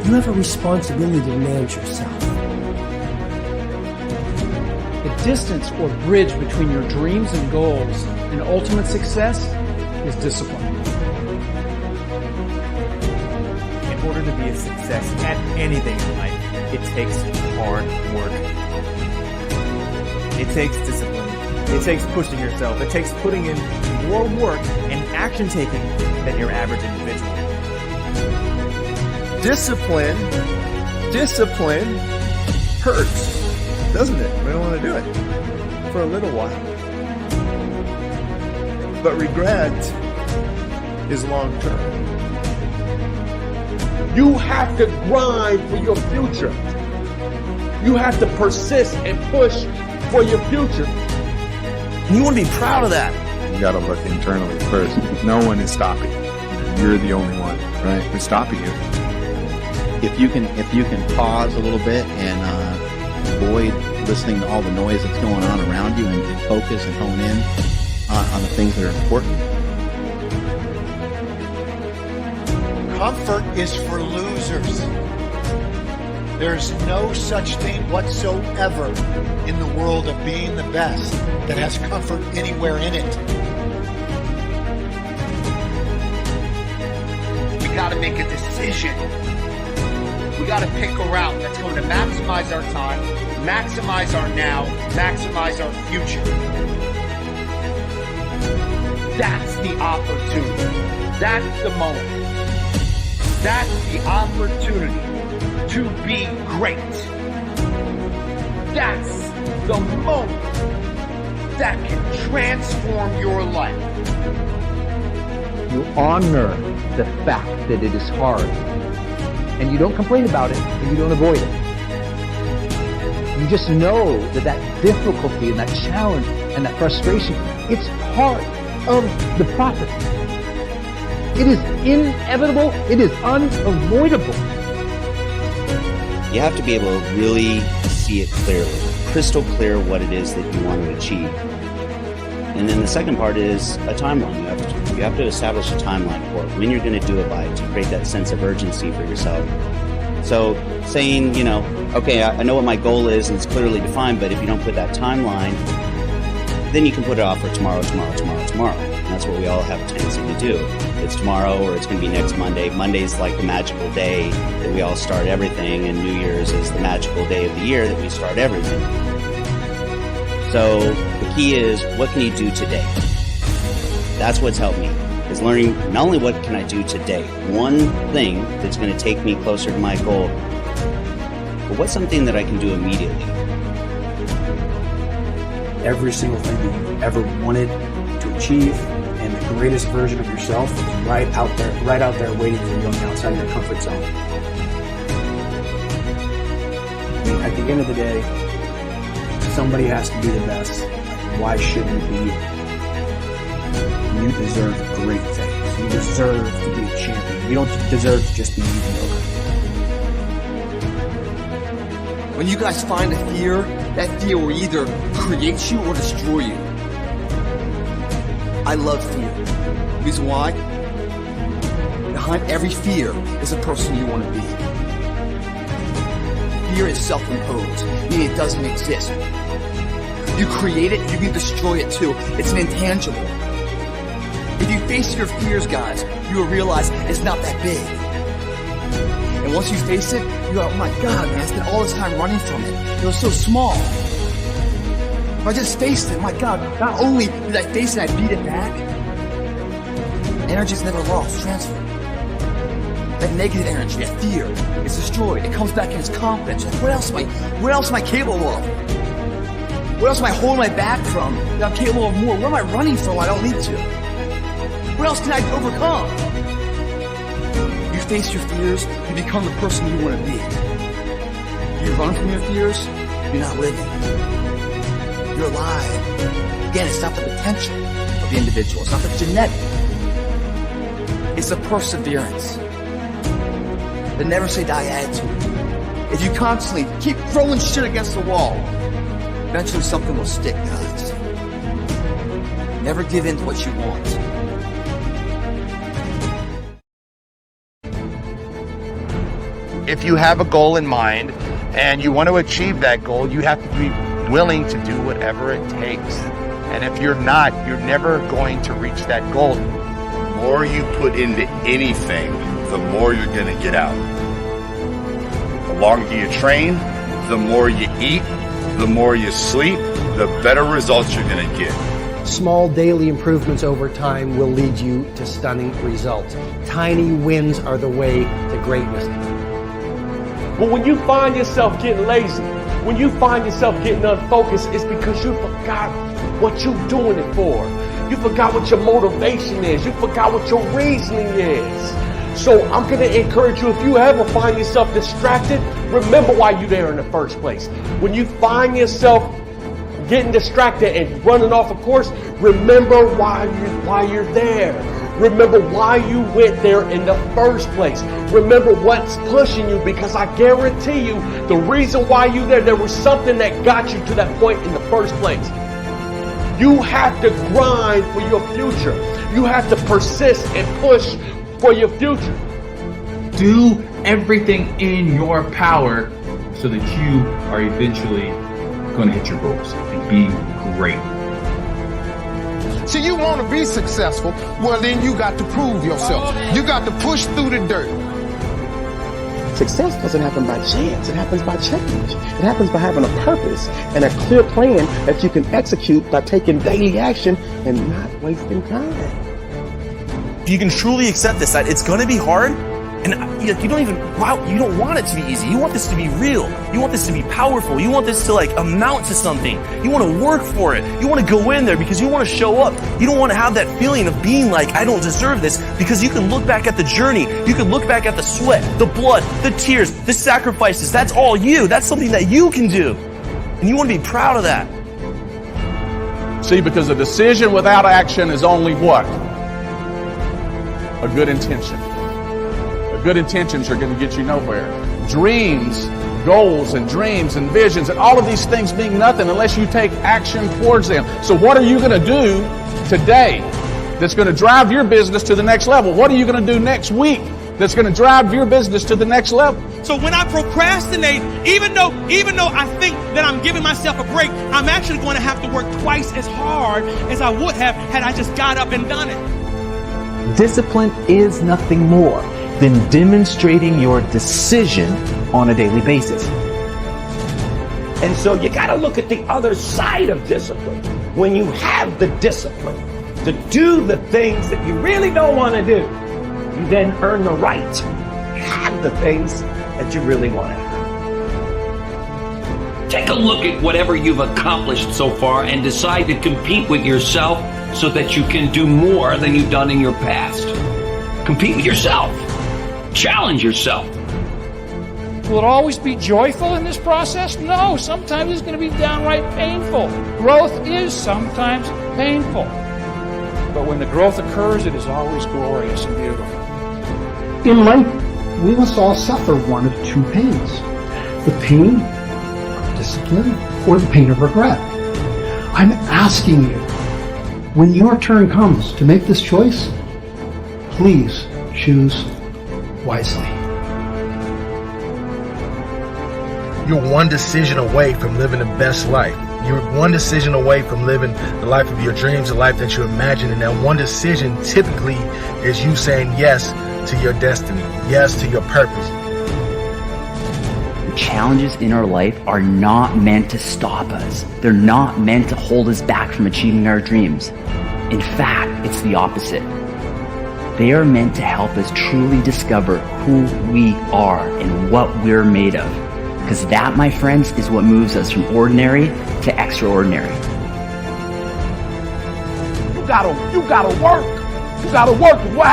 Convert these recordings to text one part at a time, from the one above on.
You have a responsibility to manage yourself. The distance or bridge between your dreams and goals and ultimate success is discipline. In order to be a success at anything in life, it takes hard work. It takes discipline. It takes pushing yourself. It takes putting in more work and action taking than your average individual. Discipline hurts, doesn't it? We don't want to do it for a little while. But regret is long term. You have to grind for your future. You have to persist and push for your future. And you want to be proud of that. You got to look internally first. No one is stopping you. You're the only one, right, who's stopping you. If you can pause a little bit and avoid listening to all the noise that's going on around you and focus and hone in on the things that are important. Comfort is for losers. There's no such thing whatsoever in the world of being the best that has comfort anywhere in it. We gotta make a decision. We gotta pick a route that's going to maximize our time, maximize our now, maximize our future. That's the opportunity. That's the moment. That's the opportunity to be great. That's the moment that can transform your life. You honor the fact that it is hard. And you don't complain about it, and you don't avoid it. You just know that that difficulty and that challenge and that frustration, it's part of the process. It is inevitable. It is unavoidable. You have to be able to really see it clearly, crystal clear what it is that you want to achieve. And then the second part is a timeline. You have to establish a timeline for it, when you're going to do it by, to create that sense of urgency for yourself. So saying, okay, I know what my goal is and it's clearly defined, but if you don't put that timeline, then you can put it off for tomorrow. And that's what we all have a tendency to do. It's tomorrow or it's going to be next Monday. Monday's like the magical day that we all start everything, and New Year's is the magical day of the year that we start everything. So the key is, what can you do today? That's what's helped me, is learning not only what can I do today, one thing that's going to take me closer to my goal, but what's something that I can do immediately? Every single thing that you've ever wanted to achieve and the greatest version of yourself is right out there waiting for you on the outside of your comfort zone. I mean, at the end of the day, somebody has to be the best. Why shouldn't it be you? You deserve great things. You deserve to be a champion. You don't deserve to just be mediocre. When you guys find a fear, that fear will either create you or destroy you. I love fear. Reason why? Behind every fear is a person you want to be. Fear is self-imposed, meaning it doesn't exist. You create it, you can destroy it too. It's an intangible. If you face your fears, guys, you will realize it's not that big. And once you face it, you go, oh my God, man, I spent all this time running from it. It was so small. If I just faced it, my God, not only did I face it, I beat it back. Energy's never lost, transferred. That negative energy, that fear, is destroyed. It comes back in its confidence. Like, what else am I capable of? What else am I holding my back from that I'm capable of more? What am I running from I don't need to? What else can I overcome? You face your fears, you become the person you want to be. You run from your fears, you're not living. You're alive. Again, it's not the potential of the individual. It's not the genetic. It's the perseverance. The never say die attitude. If you constantly keep throwing shit against the wall, eventually something will stick, guys. Never give in to what you want. if you have a goal in mind and you want to achieve that goal, you have to be willing to do whatever it takes. And if you're not, you're never going to reach that goal. The more you put into anything, the more you're going to get out. The longer you train, the more you eat, the more you sleep, the better results you're going to get. Small daily improvements over time will lead you to stunning results. Tiny wins are the way to greatness. But when you find yourself getting lazy, when you find yourself getting unfocused, it's because you forgot what you're doing it for. You forgot what your motivation is. You forgot what your reasoning is. So I'm going to encourage you, if you ever find yourself distracted, remember why you're there in the first place. When you find yourself getting distracted and running off a course, remember why you're there. Remember why you went there in the first place. Remember what's pushing you, because I guarantee you the reason why you're there was something that got you to that point in the first place. You have to grind for your future. You have to persist and push for your future. Do everything in your power so that you are eventually going to hit your goals and be great. So you want to be successful, well then you got to prove yourself. You got to push through the dirt. Success doesn't happen by chance. It happens by change. It happens by having a purpose and a clear plan that you can execute by taking daily action and not wasting time. If you can truly accept this, that it's going to be hard, and you don't want it to be easy. You want this to be real. You want this to be powerful. You want this to amount to something. You want to work for it. You want to go in there because you want to show up. You don't want to have that feeling of being like, I don't deserve this, because you can look back at the journey. You can look back at the sweat, the blood, the tears, the sacrifices. That's all you. That's something that you can do. And you want to be proud of that. See, because a decision without action is only what? A good intention. Good intentions are going to get you nowhere. Dreams, goals and dreams and visions and all of these things mean nothing unless you take action towards them. So what are you going to do today that's going to drive your business to the next level? What are you going to do next week that's going to drive your business to the next level? So when I procrastinate, even though I think that I'm giving myself a break, I'm actually going to have to work twice as hard as I would have had I just got up and done it. Discipline is nothing more than demonstrating your decision on a daily basis. And so you got to look at the other side of discipline. When you have the discipline to do the things that you really don't want to do, you then earn the right to have the things that you really want to have. Take a look at whatever you've accomplished so far and decide to compete with yourself so that you can do more than you've done in your past. Compete with yourself. Challenge yourself. Will it always be joyful in this process? No, sometimes it's going to be downright painful. Growth is sometimes painful. But when the growth occurs, it is always glorious and beautiful. In life, we must all suffer one of two pains. The pain of discipline or the pain of regret. I'm asking you, when your turn comes to make this choice, please choose wisely. You're one decision away from living the best life. You're one decision away from living the life of your dreams, the life that you imagine. And that one decision typically is you saying yes to your destiny, yes to your purpose. The challenges in our life are not meant to stop us. They're not meant to hold us back from achieving our dreams. In fact, it's the opposite. They are meant to help us truly discover who we are and what we're made of. Because that, my friends, is what moves us from ordinary to extraordinary. You gotta work. You gotta work. What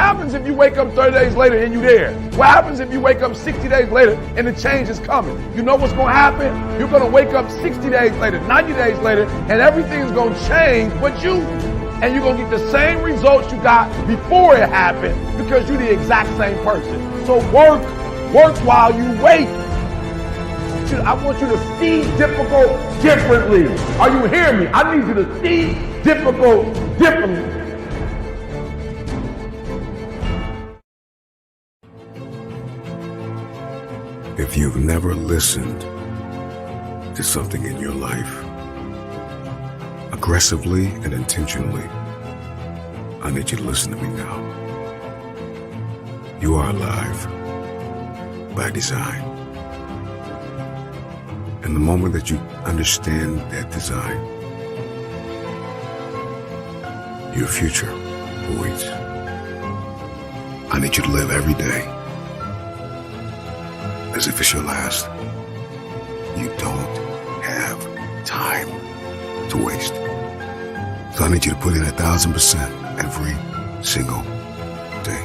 happens if you wake up 30 days later and you're there? What happens if you wake up 60 days later and the change is coming? You know what's gonna happen? You're gonna wake up 60 days later, 90 days later, and everything's gonna change but you. And you're going to get the same results you got before it happened because you're the exact same person. So work while you wait. I want you to see difficult differently. Are you hearing me? I need you to see difficult differently. If you've never listened to something in your life, aggressively and intentionally, I need you to listen to me now. You are alive by design. And the moment that you understand that design, your future awaits. I need you to live every day as if it's your last. You don't have time to waste. So I need you to put in 1,000% every single day.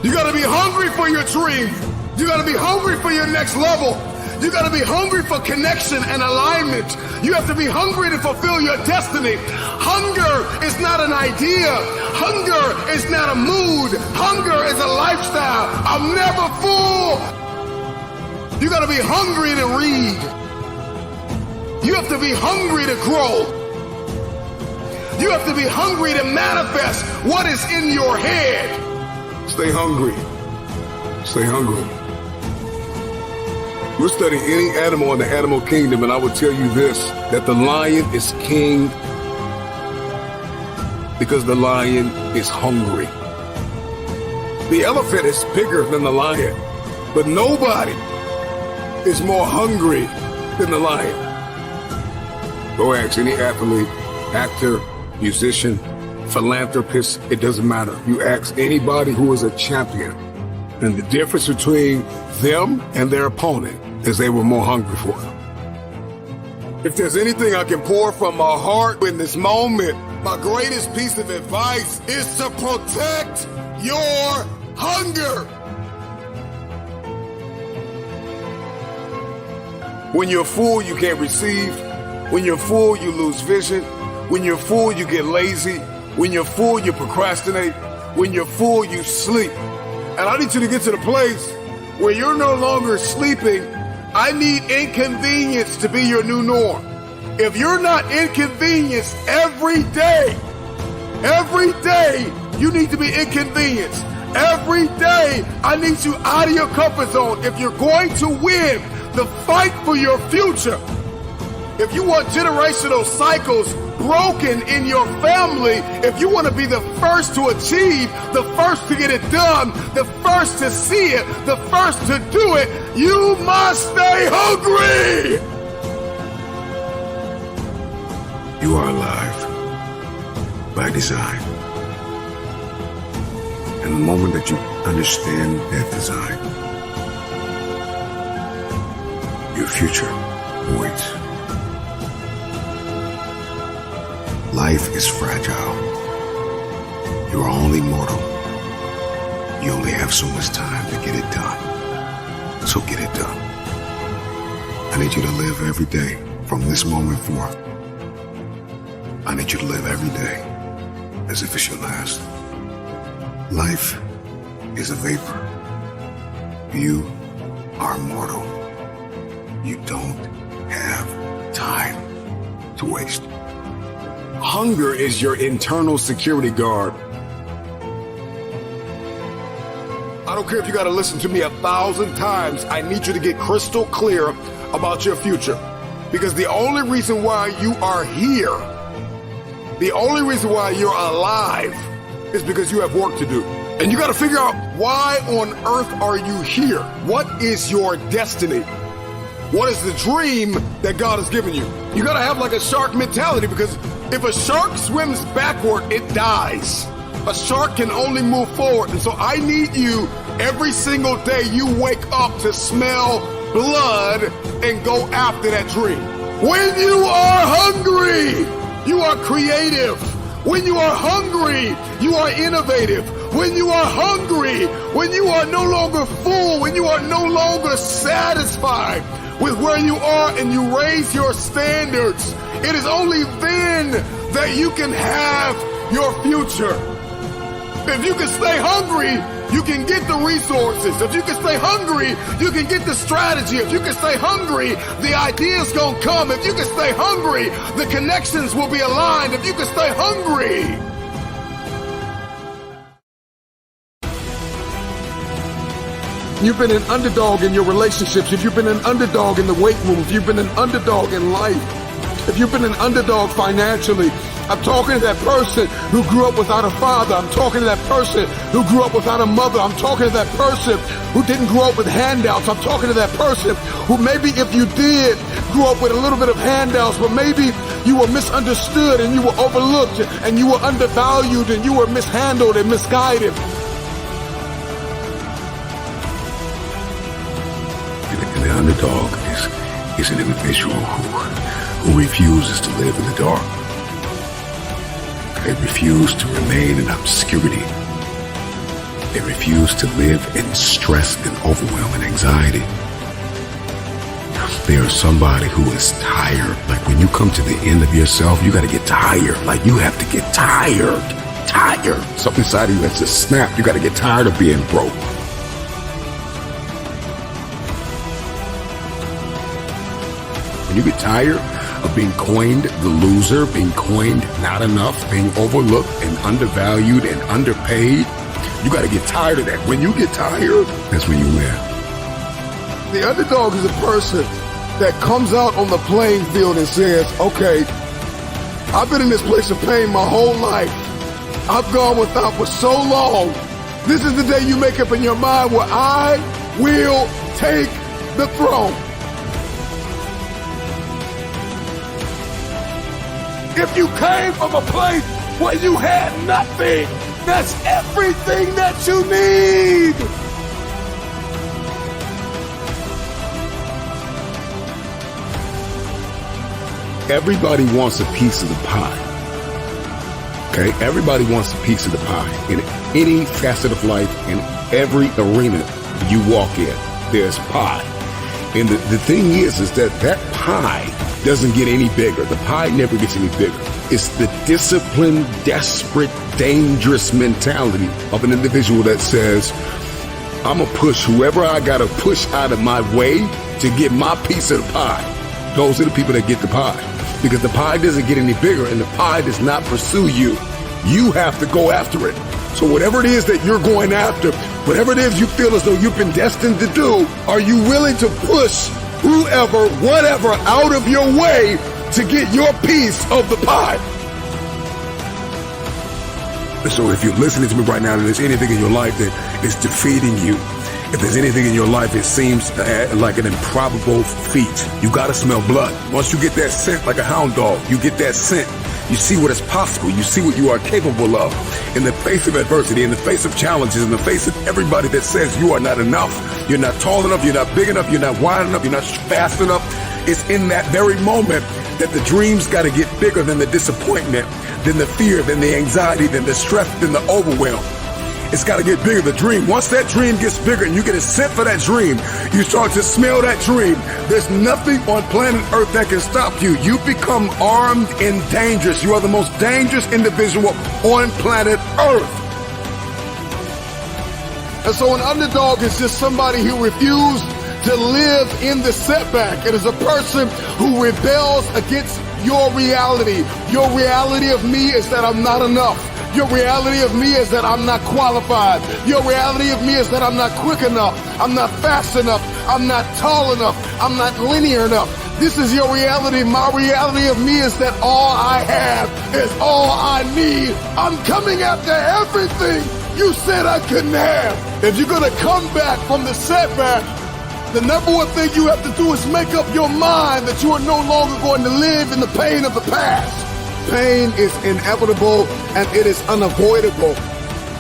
You gotta be hungry for your dream. You gotta be hungry for your next level. You gotta be hungry for connection and alignment. You have to be hungry to fulfill your destiny. Hunger is not an idea. Hunger is not a mood. Hunger is a lifestyle. I'm never full. You gotta be hungry to read. You have to be hungry to grow. You have to be hungry to manifest what is in your head. Stay hungry. Stay hungry. We'll study any animal in the animal kingdom, and I will tell you this, that the lion is king because the lion is hungry. The elephant is bigger than the lion, but nobody is more hungry than the lion. Go ask any athlete, actor, musician, philanthropist, it doesn't matter. You ask anybody who is a champion, and the difference between them and their opponent is they were more hungry for it. If there's anything I can pour from my heart in this moment, my greatest piece of advice is to protect your hunger. When you're full, you can't receive. When you're full, you lose vision. When you're full, you get lazy. When you're full, you procrastinate. When you're full, you sleep. And I need you to get to the place where you're no longer sleeping. I need inconvenience to be your new norm. If you're not inconvenienced every day, you need to be inconvenienced. Every day, I need you out of your comfort zone. If you're going to win the fight for your future, if you want generational cycles broken in your family, if you want to be the first to achieve, the first to get it done, the first to see it, the first to do it, you must stay hungry. You are alive by design. And the moment that you understand that design, your future awaits. Life is fragile. You are only mortal. You only have so much time to get it done. So get it done. I need you to live every day from this moment forth. I need you to live every day as if it's your last. Life is a vapor. You are mortal. You don't have time to waste. Hunger is your internal security guard. I don't care if you got to listen to me 1,000 times. I need you to get crystal clear about your future. Because the only reason why you are here, the only reason why you're alive is because you have work to do. And you got to figure out, why on earth are you here? What is your destiny? What is the dream that God has given you? You got to have like a shark mentality, because if a shark swims backward, it dies. A shark can only move forward. And so I need you every single day you wake up to smell blood and go after that dream. When you are hungry, you are creative. When you are hungry, you are innovative. When you are hungry, when you are no longer full, when you are no longer satisfied with where you are and you raise your standards, it is only then that you can have your future. If you can stay hungry, you can get the resources. If you can stay hungry, you can get the strategy. If you can stay hungry, the ideas gonna come. If you can stay hungry, the connections will be aligned. If you can stay hungry. you've been an underdog in your relationships, if you've been an underdog in the weight room, if you've been an underdog in life, if you've been an underdog financially, I'm talking to that person who grew up without a father. I'm talking to that person who grew up without a mother. I'm talking to that person who didn't grow up with handouts. I'm talking to that person who maybe if you did grow up with a little bit of handouts, but maybe you were misunderstood and you were overlooked and you were undervalued and you were mishandled and misguided. And the underdog is an individual who refuses to live in the dark. They refuse to remain in obscurity. They refuse to live in stress and overwhelm and anxiety. They are somebody who is tired. Like when you come to the end of yourself, you got to get tired. Like you have to get tired. Something inside of you has just snapped. You got to get tired of being broke. When you get tired of being coined the loser, being coined not enough, being overlooked and undervalued and underpaid, you got to get tired of that. When you get tired, that's when you win. The underdog is a person that comes out on the playing field and says, okay, I've been in this place of pain my whole life. I've gone without for so long. This is the day you make up in your mind where I will take the throne. If you came from a place where you had nothing, that's everything that you need. Everybody wants a piece of the pie. Okay? Everybody wants a piece of the pie. In any facet of life, in every arena you walk in, there's pie. And the thing is that pie doesn't get any bigger. The pie never gets any bigger. It's the disciplined, desperate, dangerous mentality of an individual that says, I'm going to push whoever I got to push out of my way to get my piece of the pie. Those are the people that get the pie. Because the pie doesn't get any bigger and the pie does not pursue you. You have to go after it. So whatever it is that you're going after, whatever it is you feel as though you've been destined to do, are you willing to push whoever, whatever, out of your way to get your piece of the pie? So if you're listening to me right now and there's anything in your life that is defeating you, if there's anything in your life that seems like an improbable feat, you gotta smell blood. Once you get that scent like a hound dog, you get that scent, you see what is possible, you see what you are capable of. In the face of adversity, in the face of challenges, in the face of everybody that says you are not enough, you're not tall enough, you're not big enough, you're not wide enough, you're not fast enough, it's in that very moment that the dreams gotta get bigger than the disappointment, than the fear, than the anxiety, than the stress, than the overwhelm. It's got to get bigger, the dream. Once that dream gets bigger and you get a scent for that dream, you start to smell that dream. There's nothing on planet Earth that can stop you. You become armed and dangerous. You are the most dangerous individual on planet Earth. And so an underdog is just somebody who refused to live in the setback. It is a person who rebels against your reality. Your reality of me is that I'm not enough. Your reality of me is that I'm not qualified. Your reality of me is that I'm not quick enough. I'm not fast enough. I'm not tall enough. I'm not linear enough. This is your reality. My reality of me is that all I have is all I need. I'm coming after everything you said I couldn't have. If you're going to come back from the setback, the number one thing you have to do is make up your mind that you are no longer going to live in the pain of the past. Pain is inevitable and it is unavoidable.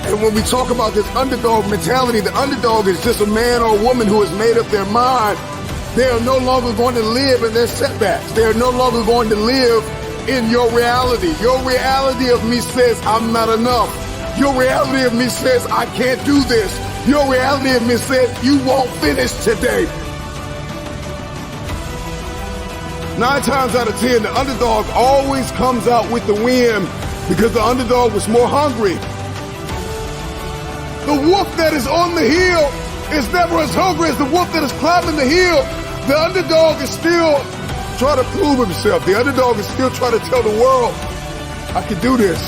And when we talk about this underdog mentality, the underdog is just a man or a woman who has made up their mind. They are no longer going to live in their setbacks. They are no longer going to live in your reality. Your reality of me says I'm not enough. Your reality of me says I can't do this. Your reality of me says you won't finish today. 9 times out of 10, the underdog always comes out with the win because the underdog was more hungry. The wolf that is on the hill is never as hungry as the wolf that is climbing the hill. The underdog is still trying to prove himself. The underdog is still trying to tell the world, I can do this.